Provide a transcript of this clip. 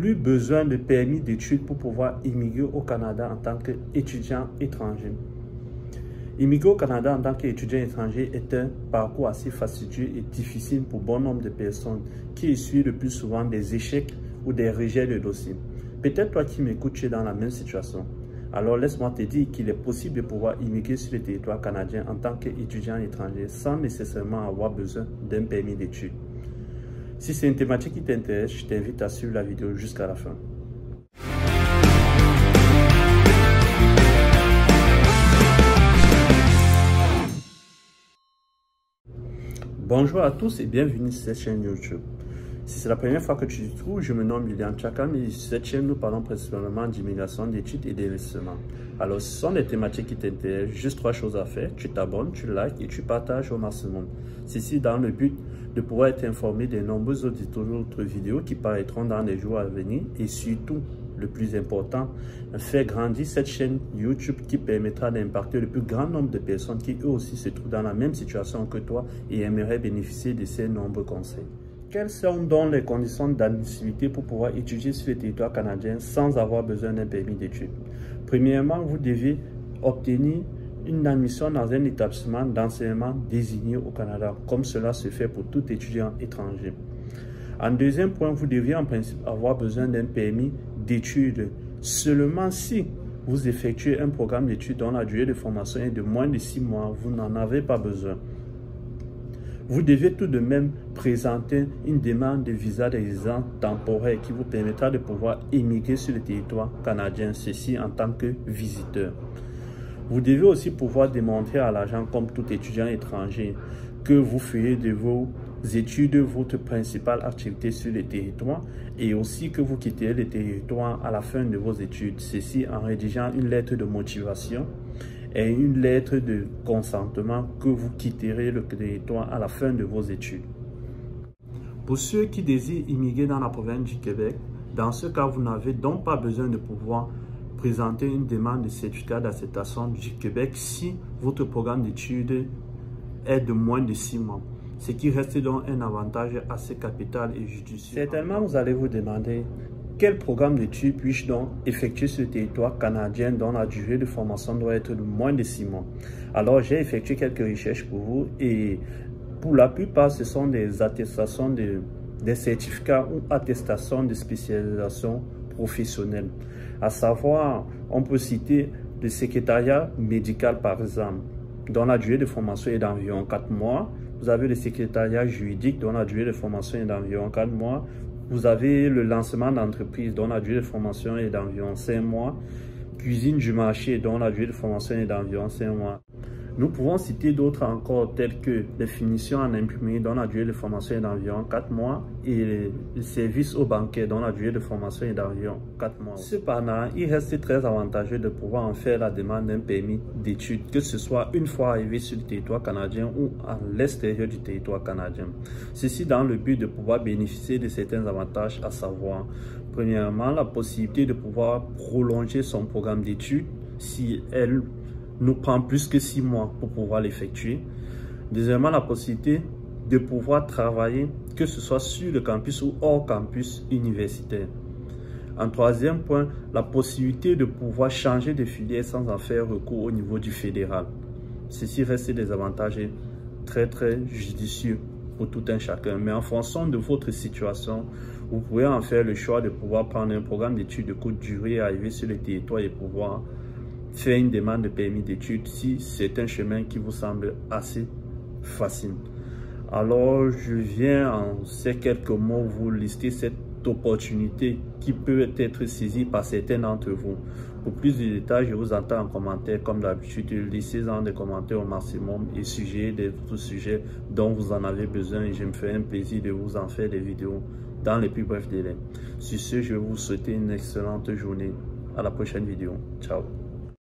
plus besoin de permis d'études pour pouvoir immigrer au Canada en tant qu'étudiant étranger. Immigrer au Canada en tant qu'étudiant étranger est un parcours assez fastidieux et difficile pour bon nombre de personnes qui essuient le plus souvent des échecs ou des rejets de dossiers. Peut-être toi qui m'écoutes, tu es dans la même situation. Alors laisse-moi te dire qu'il est possible de pouvoir immigrer sur le territoire canadien en tant qu'étudiant étranger sans nécessairement avoir besoin d'un permis d'études. Si c'est une thématique qui t'intéresse, je t'invite à suivre la vidéo jusqu'à la fin. Bonjour à tous et bienvenue sur cette chaîne YouTube. Si c'est la première fois que tu te trouves, je me nomme Lilian Chakam et sur cette chaîne nous parlons principalement d'immigration, d'études et d'investissement. Alors ce sont des thématiques qui t'intéressent, juste 3 choses à faire, tu t'abonnes, tu likes et tu partages au maximum. Ceci dans le but de pouvoir être informé des nombreuses autres vidéos qui paraîtront dans les jours à venir et surtout, le plus important, faire grandir cette chaîne YouTube qui permettra d'impacter le plus grand nombre de personnes qui eux aussi se trouvent dans la même situation que toi et aimeraient bénéficier de ces nombreux conseils. Quelles sont donc les conditions d'admissibilité pour pouvoir étudier sur le territoire canadien sans avoir besoin d'un permis d'études? Premièrement, vous devez obtenir une admission dans un établissement d'enseignement désigné au Canada, comme cela se fait pour tout étudiant étranger. En deuxième point, vous devez en principe avoir besoin d'un permis d'études seulement si vous effectuez un programme d'études dont la durée de formation est de moins de 6 mois, vous n'en avez pas besoin. Vous devez tout de même présenter une demande de visa de résident temporaire qui vous permettra de pouvoir émigrer sur le territoire canadien, ceci en tant que visiteur. Vous devez aussi pouvoir démontrer à l'agent, comme tout étudiant étranger, que vous ferez de vos études votre principale activité sur le territoire et aussi que vous quitterez le territoire à la fin de vos études. Ceci en rédigeant une lettre de motivation et une lettre de consentement que vous quitterez le territoire à la fin de vos études. Pour ceux qui désirent immigrer dans la province du Québec, dans ce cas, vous n'avez donc pas besoin de pouvoir présenter une demande de certificat d'acceptation du Québec si votre programme d'études est de moins de 6 mois. Ce qui reste donc un avantage assez capital et judicieux. Certainement, vous allez vous demander quel programme d'études puis-je donc effectuer sur le territoire canadien dont la durée de formation doit être de moins de 6 mois. Alors, j'ai effectué quelques recherches pour vous et pour la plupart, ce sont des attestations, des certificats ou attestations de spécialisation professionnelle. À savoir, on peut citer le secrétariat médical par exemple, dont la durée de formation est d'environ 4 mois. Vous avez le secrétariat juridique dont la durée de formation est d'environ 4 mois. Vous avez le lancement d'entreprise dont la durée de formation est d'environ 5 mois. Cuisine du marché dont la durée de formation est d'environ 5 mois. Nous pouvons citer d'autres encore tels que les finitions en imprimerie dont la durée de formation est d'environ 4 mois et le service au banquet dont la durée de formation est d'environ 4 mois. Cependant, il reste très avantageux de pouvoir en faire la demande d'un permis d'études, que ce soit une fois arrivé sur le territoire canadien ou à l'extérieur du territoire canadien. Ceci dans le but de pouvoir bénéficier de certains avantages, à savoir, premièrement, la possibilité de pouvoir prolonger son programme d'études si elle nous prend plus que 6 mois pour pouvoir l'effectuer. Deuxièmement, la possibilité de pouvoir travailler, que ce soit sur le campus ou hors campus universitaire. En troisième point, la possibilité de pouvoir changer de filière sans en faire recours au niveau du fédéral. Ceci reste des avantages très judicieux pour tout un chacun. Mais en fonction de votre situation, vous pouvez en faire le choix de pouvoir prendre un programme d'études de courte durée, arriver sur le territoire et pouvoir faire une demande de permis d'études si c'est un chemin qui vous semble assez facile. Alors, je viens en ces quelques mots vous lister cette opportunité qui peut être saisie par certains d'entre vous. Pour plus de détails, je vous attends en commentaire comme d'habitude. Laissez-en des commentaires au maximum et suggérez d'autres sujets dont vous en avez besoin et je me ferai un plaisir de vous en faire des vidéos dans les plus brefs délais. Sur ce, je vais vous souhaiter une excellente journée. À la prochaine vidéo. Ciao.